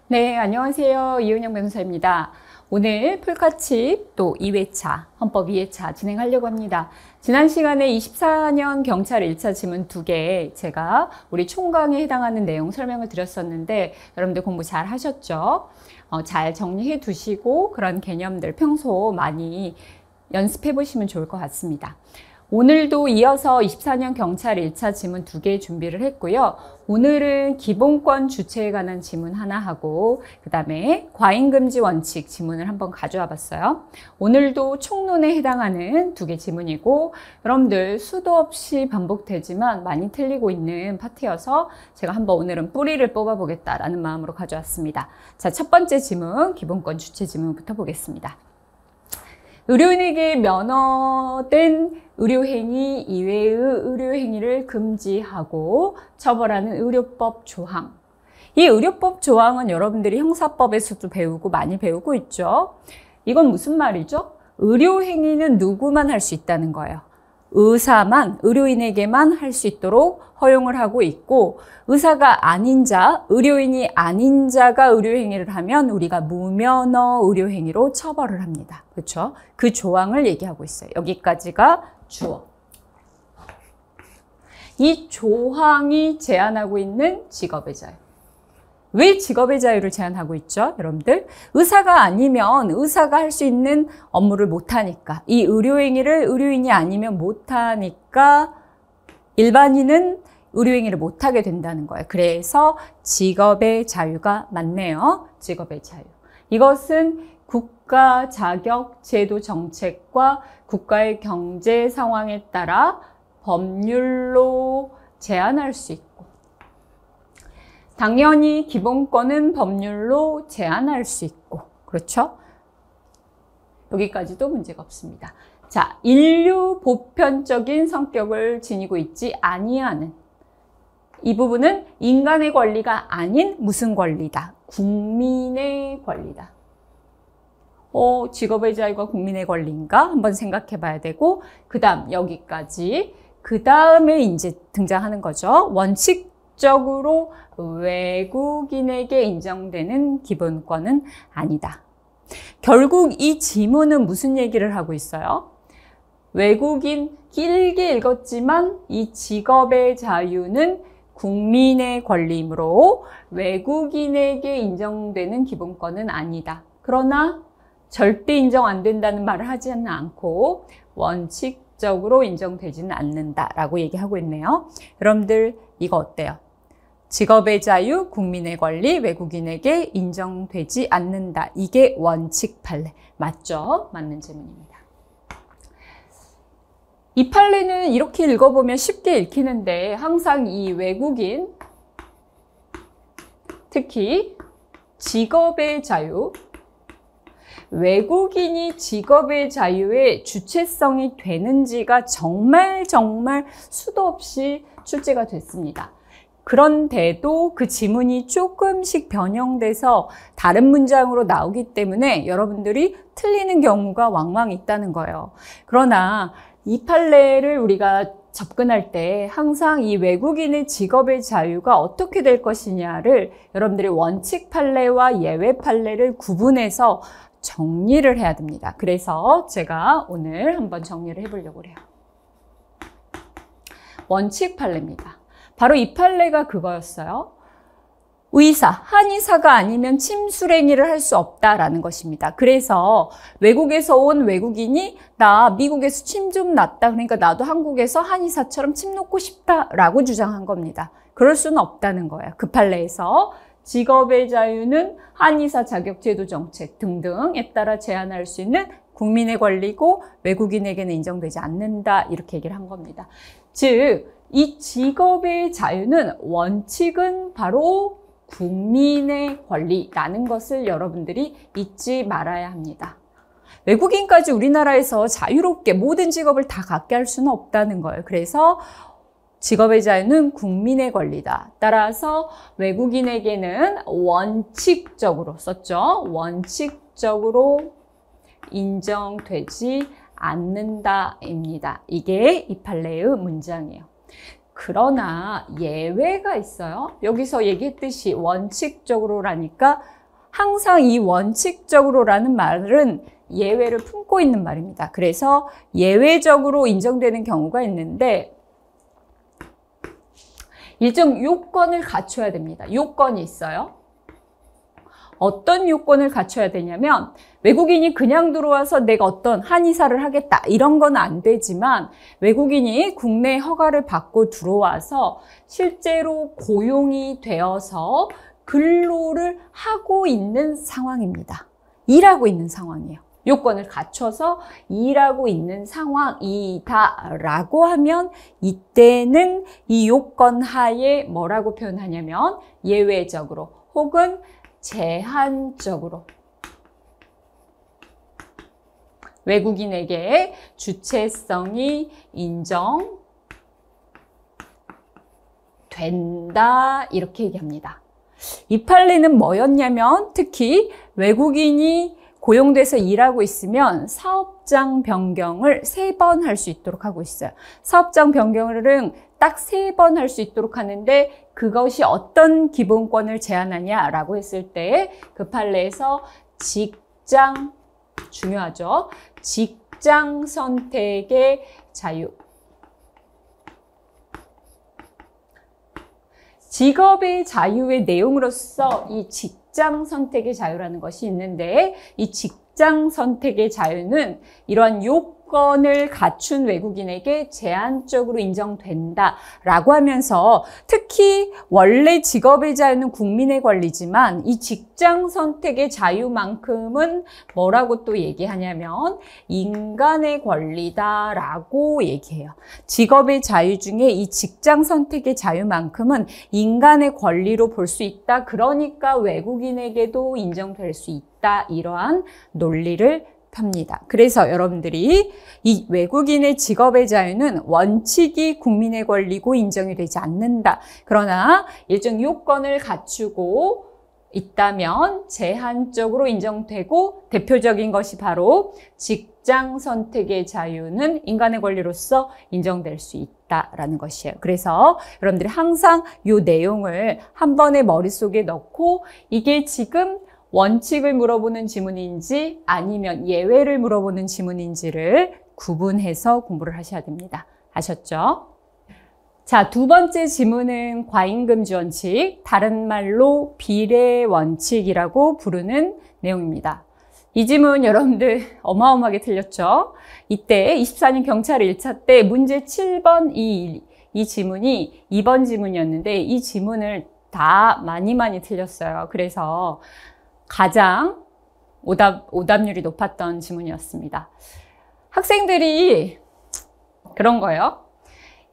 네, 안녕하세요. 이은영 변호사입니다. 오늘 풀카칩 또 2회차, 헌법 2회차 진행하려고 합니다. 지난 시간에 24년 경찰 1차 지문 2개 제가 우리 총강에 해당하는 내용 설명을 드렸었는데 여러분들 공부 잘 하셨죠? 잘 정리해 두시고 그런 개념들 평소 많이 연습해 보시면 좋을 것 같습니다. 오늘도 이어서 24년 경찰 1차 지문 2개 준비를 했고요. 오늘은 기본권 주체에 관한 지문 하나 하고 그 다음에 과잉금지 원칙 지문을 한번 가져와 봤어요. 오늘도 총론에 해당하는 2개 지문이고 여러분들 수도 없이 반복되지만 많이 틀리고 있는 파트여서 제가 한번 오늘은 뿌리를 뽑아보겠다라는 마음으로 가져왔습니다. 자, 첫 번째 지문, 기본권 주체 지문부터 보겠습니다. 의료인에게 면허된 의료행위 이외의 의료행위를 금지하고 처벌하는 의료법 조항. 이 의료법 조항은 여러분들이 형사법에서도 배우고 많이 배우고 있죠. 이건 무슨 말이죠? 의료행위는 누구만 할 수 있다는 거예요. 의사만, 의료인에게만 할 수 있도록 허용을 하고 있고 의사가 아닌 자, 의료인이 아닌 자가 의료행위를 하면 우리가 무면허 의료행위로 처벌을 합니다. 그렇죠? 그 조항을 얘기하고 있어요. 여기까지가 주어. 이 조항이 제한하고 있는 직업의 자유. 왜 직업의 자유를 제한하고 있죠? 여러분들 의사가 아니면 의사가 할 수 있는 업무를 못하니까 이 의료행위를 의료인이 아니면 못하니까 일반인은 의료행위를 못하게 된다는 거예요. 그래서 직업의 자유가 맞네요. 직업의 자유. 이것은 국가 자격 제도 정책과 국가의 경제 상황에 따라 법률로 제한할 수 있고 당연히 기본권은 법률로 제한할 수 있고 그렇죠? 여기까지도 문제가 없습니다. 자, 인류 보편적인 성격을 지니고 있지 아니하는 이 부분은 인간의 권리가 아닌 무슨 권리다? 국민의 권리다. 직업의 자유가 국민의 권리인가? 한번 생각해 봐야 되고 그 다음 여기까지 그 다음에 이제 등장하는 거죠. 원칙적으로 외국인에게 인정되는 기본권은 아니다. 결국 이 지문은 무슨 얘기를 하고 있어요? 외국인 길게 읽었지만 이 직업의 자유는 국민의 권리이므로 외국인에게 인정되는 기본권은 아니다. 그러나 절대 인정 안 된다는 말을 하지는 않고 원칙적으로 인정되지는 않는다라고 얘기하고 있네요. 여러분들 이거 어때요? 직업의 자유, 국민의 권리, 외국인에게 인정되지 않는다. 이게 원칙 판례. 맞죠? 맞는 질문입니다. 이 판례는 이렇게 읽어보면 쉽게 읽히는데 항상 이 외국인, 특히 직업의 자유, 외국인이 직업의 자유의 주체성이 되는지가 정말 수도 없이 출제가 됐습니다. 그런데도 그 지문이 조금씩 변형돼서 다른 문장으로 나오기 때문에 여러분들이 틀리는 경우가 왕왕 있다는 거예요. 그러나 이 판례를 우리가 접근할 때 항상 이 외국인의 직업의 자유가 어떻게 될 것이냐를 여러분들이 원칙 판례와 예외 판례를 구분해서 정리를 해야 됩니다. 그래서 제가 오늘 한번 정리를 해보려고 해요. 원칙 판례입니다. 바로 이 판례가 그거였어요. 의사, 한의사가 아니면 침술행위를 할 수 없다라는 것입니다. 그래서 외국에서 온 외국인이 나 미국에서 침 좀 났다. 그러니까 나도 한국에서 한의사처럼 침 놓고 싶다라고 주장한 겁니다. 그럴 수는 없다는 거예요. 그 판례에서 직업의 자유는 한의사 자격 제도 정책 등등에 따라 제한할 수 있는 국민의 권리고 외국인에게는 인정되지 않는다. 이렇게 얘기를 한 겁니다. 즉, 이 직업의 자유는 원칙은 바로 국민의 권리라는 것을 여러분들이 잊지 말아야 합니다. 외국인까지 우리나라에서 자유롭게 모든 직업을 다 갖게 할 수는 없다는 거예요. 그래서 직업의 자유는 국민의 권리다. 따라서 외국인에게는 원칙적으로 썼죠. 원칙적으로 인정되지 않는다입니다. 이게 이 판례의 문장이에요. 그러나 예외가 있어요. 여기서 얘기했듯이 원칙적으로라니까 항상 이 원칙적으로라는 말은 예외를 품고 있는 말입니다. 그래서 예외적으로 인정되는 경우가 있는데 일정 요건을 갖춰야 됩니다. 요건이 있어요. 어떤 요건을 갖춰야 되냐면 외국인이 그냥 들어와서 내가 어떤 한의사를 하겠다 이런 건 안 되지만 외국인이 국내 허가를 받고 들어와서 실제로 고용이 되어서 근로를 하고 있는 상황입니다. 일하고 있는 상황이에요. 요건을 갖춰서 일하고 있는 상황이다라고 하면 이때는 이 요건 하에 뭐라고 표현하냐면 예외적으로 혹은 제한적으로 외국인에게 주체성이 인정된다 이렇게 얘기합니다. 이 판례는 뭐였냐면 특히 외국인이 고용돼서 일하고 있으면 사업장 변경을 3번 할 수 있도록 하고 있어요. 사업장 변경을 딱 3번 할 수 있도록 하는데 그것이 어떤 기본권을 제한하냐라고 했을 때 그 판례에서 직장, 중요하죠. 직장 선택의 자유. 직업의 자유의 내용으로서 이 직장 선택의 자유라는 것이 있는데 이 직장 선택의 자유는 이러한 요건을 갖춘 외국인에게 제한적으로 인정된다라고 하면서 특히 원래 직업의 자유는 국민의 권리지만 이 직장 선택의 자유만큼은 뭐라고 또 얘기하냐면 인간의 권리다라고 얘기해요. 직업의 자유 중에 이 직장 선택의 자유만큼은 인간의 권리로 볼 수 있다. 그러니까 외국인에게도 인정될 수 있다. 이러한 논리를 펴니다. 그래서 여러분들이 이 외국인의 직업의 자유는 원칙이 국민의 권리고 인정이 되지 않는다. 그러나 일정 요건을 갖추고 있다면 제한적으로 인정되고 대표적인 것이 바로 직장 선택의 자유는 인간의 권리로서 인정될 수 있다라는 것이에요. 그래서 여러분들이 항상 이 내용을 한 번에 머릿속에 넣고 이게 지금 원칙을 물어보는 지문인지 아니면 예외를 물어보는 지문인지를 구분해서 공부를 하셔야 됩니다. 아셨죠? 자, 두 번째 지문은 과잉금지 원칙, 다른 말로 비례 원칙이라고 부르는 내용입니다. 이 지문 여러분들 어마어마하게 틀렸죠? 이때 24년 경찰 1차 때 문제 7번 이 지문이 2번 지문이었는데 이 지문을 다 많이 틀렸어요. 그래서 가장 오답률이 높았던 지문이었습니다. 학생들이 그런 거예요.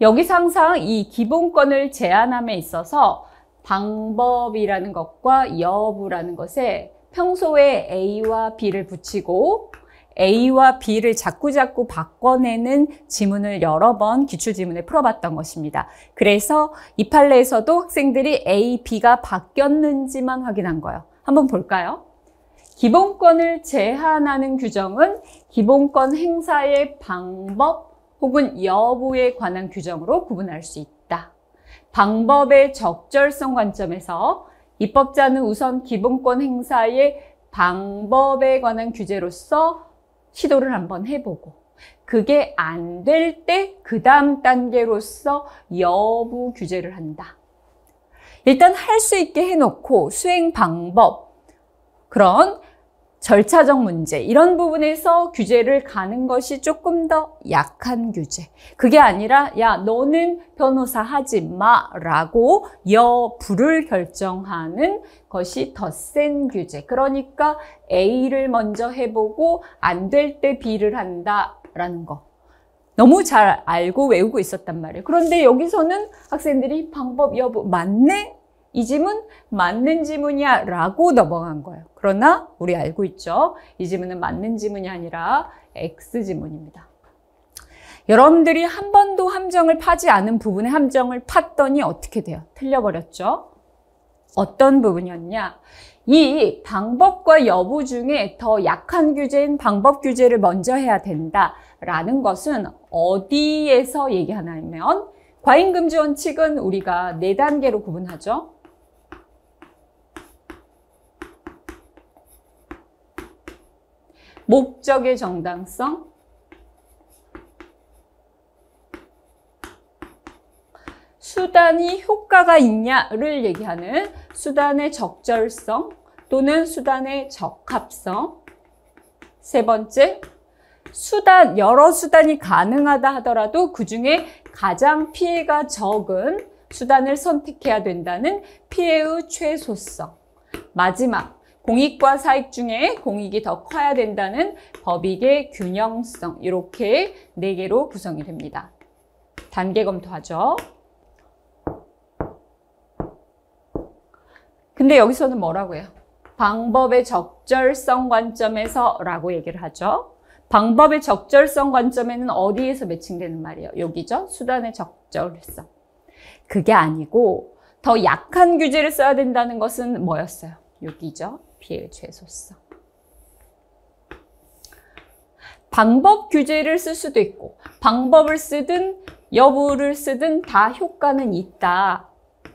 여기서 항상 이 기본권을 제한함에 있어서 방법이라는 것과 여부라는 것에 평소에 A와 B를 붙이고 A와 B를 자꾸 바꿔내는 지문을 여러 번 기출지문에 풀어봤던 것입니다. 그래서 이 판례에서도 학생들이 A, B가 바뀌었는지만 확인한 거예요. 한번 볼까요? 기본권을 제한하는 규정은 기본권 행사의 방법 혹은 여부에 관한 규정으로 구분할 수 있다. 방법의 적절성 관점에서 입법자는 우선 기본권 행사의 방법에 관한 규제로서 시도를 한번 해보고 그게 안 될 때 그 다음 단계로서 여부 규제를 한다. 일단 할 수 있게 해놓고 수행 방법, 그런 절차적 문제 이런 부분에서 규제를 가는 것이 조금 더 약한 규제. 그게 아니라 야 너는 변호사 하지 마라고 여부를 결정하는 것이 더 센 규제. 그러니까 A를 먼저 해보고 안 될 때 B를 한다라는 거. 너무 잘 알고 외우고 있었단 말이에요. 그런데 여기서는 학생들이 방법 여부 맞네? 이 지문 맞는 지문이야 라고 넘어간 거예요. 그러나 우리 알고 있죠. 이 지문은 맞는 지문이 아니라 X지문입니다. 여러분들이 한 번도 함정을 파지 않은 부분에 함정을 팠더니 어떻게 돼요? 틀려버렸죠. 어떤 부분이었냐? 이 방법과 여부 중에 더 약한 규제인 방법 규제를 먼저 해야 된다라는 것은 어디에서 얘기하냐면 과잉금지 원칙은 우리가 4단계로 구분하죠. 목적의 정당성, 수단이 효과가 있냐를 얘기하는 수단의 적절성 또는 수단의 적합성. 세 번째, 여러 수단이 가능하다 하더라도 그중에 가장 피해가 적은 수단을 선택해야 된다는 피해의 최소성. 마지막, 공익과 사익 중에 공익이 더 커야 된다는 법익의 균형성. 이렇게 4개로 구성이 됩니다. 단계 검토하죠. 근데 여기서는 뭐라고 해요? 방법의 적절성 관점에서 라고 얘기를 하죠. 방법의 적절성 관점에는 어디에서 매칭되는 말이에요? 여기죠? 수단의 적절성. 그게 아니고 더 약한 규제를 써야 된다는 것은 뭐였어요? 여기죠? 피해 최소성. 방법 규제를 쓸 수도 있고 방법을 쓰든 여부를 쓰든 다 효과는 있다.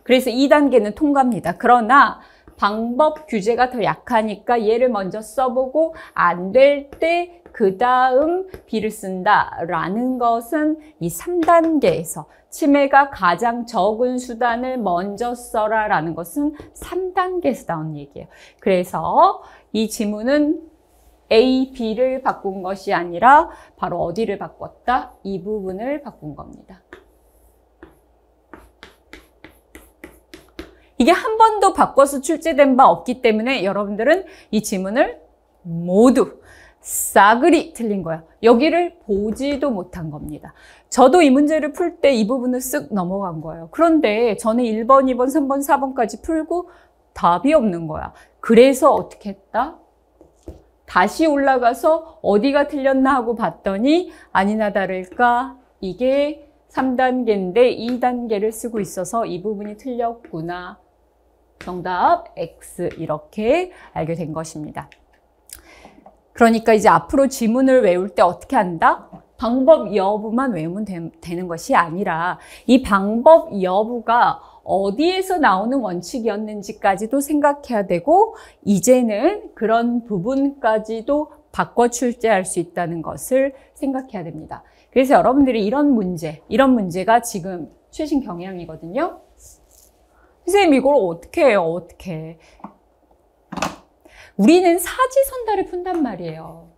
그래서 2단계는 통과입니다. 그러나 방법 규제가 더 약하니까 얘를 먼저 써보고 안 될 때 그 다음 B를 쓴다라는 것은 이 3단계에서 침해가 가장 적은 수단을 먼저 써라라는 것은 3단계에서 나온 얘기예요. 그래서 이 지문은 A, B를 바꾼 것이 아니라 바로 어디를 바꿨다? 이 부분을 바꾼 겁니다. 이게 한 번도 바꿔서 출제된 바 없기 때문에 여러분들은 이 지문을 모두 싸그리 틀린 거예요. 여기를 보지도 못한 겁니다. 저도 이 문제를 풀 때 이 부분을 쓱 넘어간 거예요. 그런데 저는 1번, 2번, 3번, 4번까지 풀고 답이 없는 거야. 그래서 어떻게 했다? 다시 올라가서 어디가 틀렸나 하고 봤더니 아니나 다를까 이게 3단계인데 2단계를 쓰고 있어서 이 부분이 틀렸구나. 정답 X 이렇게 알게 된 것입니다. 그러니까 이제 앞으로 지문을 외울 때 어떻게 한다? 방법 여부만 외우면 되는 것이 아니라 이 방법 여부가 어디에서 나오는 원칙이었는지까지도 생각해야 되고 이제는 그런 부분까지도 바꿔 출제할 수 있다는 것을 생각해야 됩니다. 그래서 여러분들이 이런 문제가 지금 최신 경향이거든요. 선생님 이걸 어떻게 해요? 어떻게? 우리는 사지선다를 푼단 말이에요.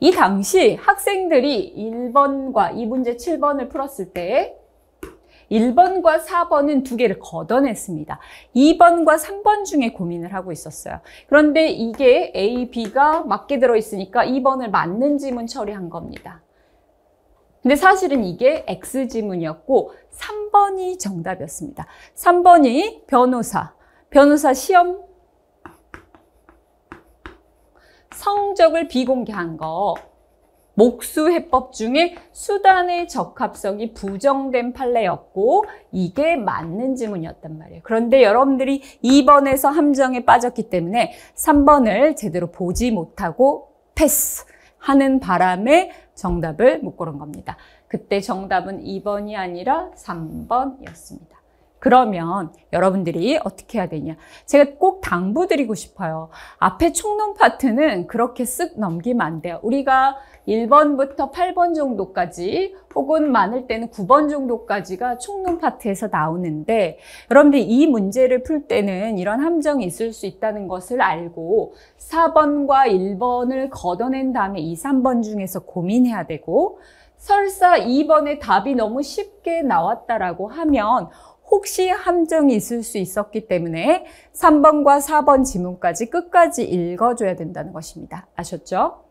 이 당시 학생들이 1번과 이 문제 7번을 풀었을 때 1번과 4번은 2개를 걷어냈습니다. 2번과 3번 중에 고민을 하고 있었어요. 그런데 이게 A, B가 맞게 들어있으니까 2번을 맞는 지문 처리한 겁니다. 근데 사실은 이게 X 지문이었고 3번이 정답이었습니다. 3번이 변호사 시험 성적을 비공개한 거, 목수해법 중에 수단의 적합성이 부정된 판례였고 이게 맞는 지문이었단 말이에요. 그런데 여러분들이 2번에서 함정에 빠졌기 때문에 3번을 제대로 보지 못하고 패스하는 바람에 정답을 못 고른 겁니다. 그때 정답은 2번이 아니라 3번이었습니다. 그러면 여러분들이 어떻게 해야 되냐? 제가 꼭 당부드리고 싶어요. 앞에 총론 파트는 그렇게 쓱 넘기면 안 돼요. 우리가 1번부터 8번 정도까지 혹은 많을 때는 9번 정도까지가 총론 파트에서 나오는데 여러분들이 이 문제를 풀 때는 이런 함정이 있을 수 있다는 것을 알고 4번과 1번을 걷어낸 다음에 2, 3번 중에서 고민해야 되고 설사 2번의 답이 너무 쉽게 나왔다라고 하면 혹시 함정이 있을 수 있었기 때문에 3번과 4번 지문까지 끝까지 읽어줘야 된다는 것입니다. 아셨죠?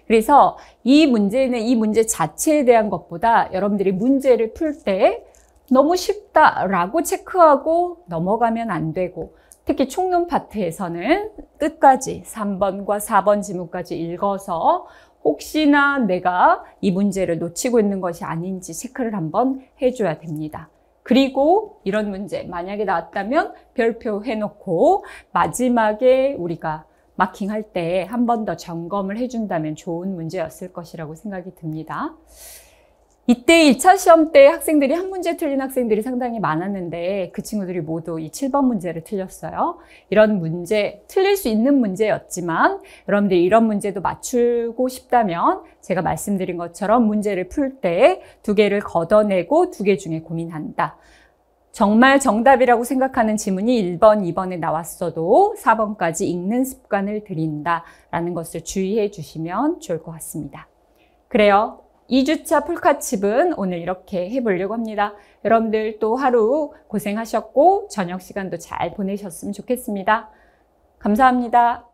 그래서 이 문제는 이 문제 자체에 대한 것보다 여러분들이 문제를 풀 때 너무 쉽다라고 체크하고 넘어가면 안 되고 특히 총론 파트에서는 끝까지 3번과 4번 지문까지 읽어서 혹시나 내가 이 문제를 놓치고 있는 것이 아닌지 체크를 한번 해줘야 됩니다. 그리고 이런 문제 만약에 나왔다면 별표 해놓고 마지막에 우리가 마킹할 때 한 번 더 점검을 해준다면 좋은 문제였을 것이라고 생각이 듭니다. 이때 1차 시험 때 학생들이 한 문제 틀린 학생들이 상당히 많았는데 그 친구들이 모두 이 7번 문제를 틀렸어요. 이런 문제, 틀릴 수 있는 문제였지만 여러분들이 이런 문제도 맞추고 싶다면 제가 말씀드린 것처럼 문제를 풀 때 두 개를 걷어내고 두 개 중에 고민한다. 정말 정답이라고 생각하는 지문이 1번, 2번에 나왔어도 4번까지 읽는 습관을 들인다라는 것을 주의해 주시면 좋을 것 같습니다. 그래요. 2주차 폴카칩은 오늘 이렇게 해보려고 합니다. 여러분들 또 하루 고생하셨고 저녁 시간도 잘 보내셨으면 좋겠습니다. 감사합니다.